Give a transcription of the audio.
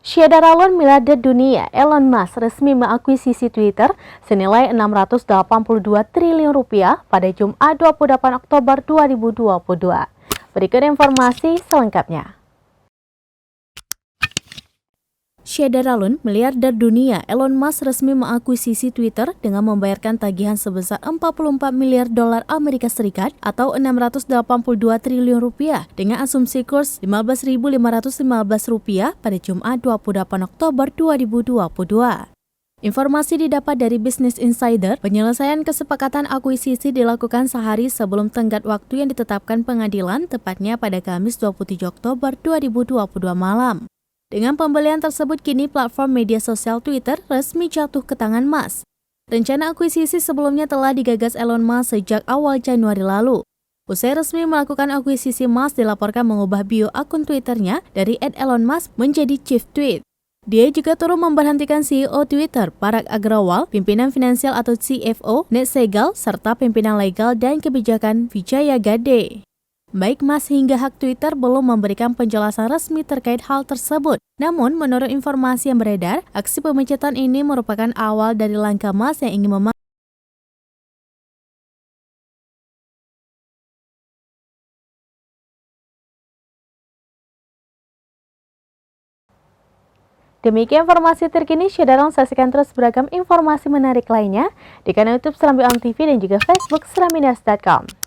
Syederalon miliarder dunia Elon Musk resmi mengakuisisi Twitter senilai 682 triliun rupiah pada Jumat 28 Oktober 2022. Berikut informasi selengkapnya. Syederalon miliarder dunia Elon Musk resmi mengakuisisi Twitter dengan membayarkan tagihan sebesar 44 miliar dolar Amerika Serikat atau 682 triliun rupiah dengan asumsi kurs 15.515 rupiah pada Jumat 28 Oktober 2022. Informasi didapat dari Business Insider, penyelesaian kesepakatan akuisisi dilakukan sehari sebelum tenggat waktu yang ditetapkan pengadilan, tepatnya pada Kamis 27 Oktober 2022 malam. Dengan pembelian tersebut, kini platform media sosial Twitter resmi jatuh ke tangan Musk. Rencana akuisisi sebelumnya telah digagas Elon Musk sejak awal Januari lalu. Usai resmi melakukan akuisisi, Musk dilaporkan mengubah bio akun Twitternya dari @ElonMusk menjadi Chief Tweet. Dia juga turut memberhentikan CEO Twitter, Parag Agrawal, pimpinan finansial atau CFO, Ned Segal, serta pimpinan legal dan kebijakan Vijaya Gadde. Baik Musk hingga hak Twitter belum memberikan penjelasan resmi terkait hal tersebut. Namun, menurut informasi yang beredar, aksi pemecatan ini merupakan awal dari langkah Musk yang ingin Demikian informasi terkini, Syederalon saksikan terus beragam informasi menarik lainnya di kanal YouTube Serambi On TV dan juga Facebook serambinews.com.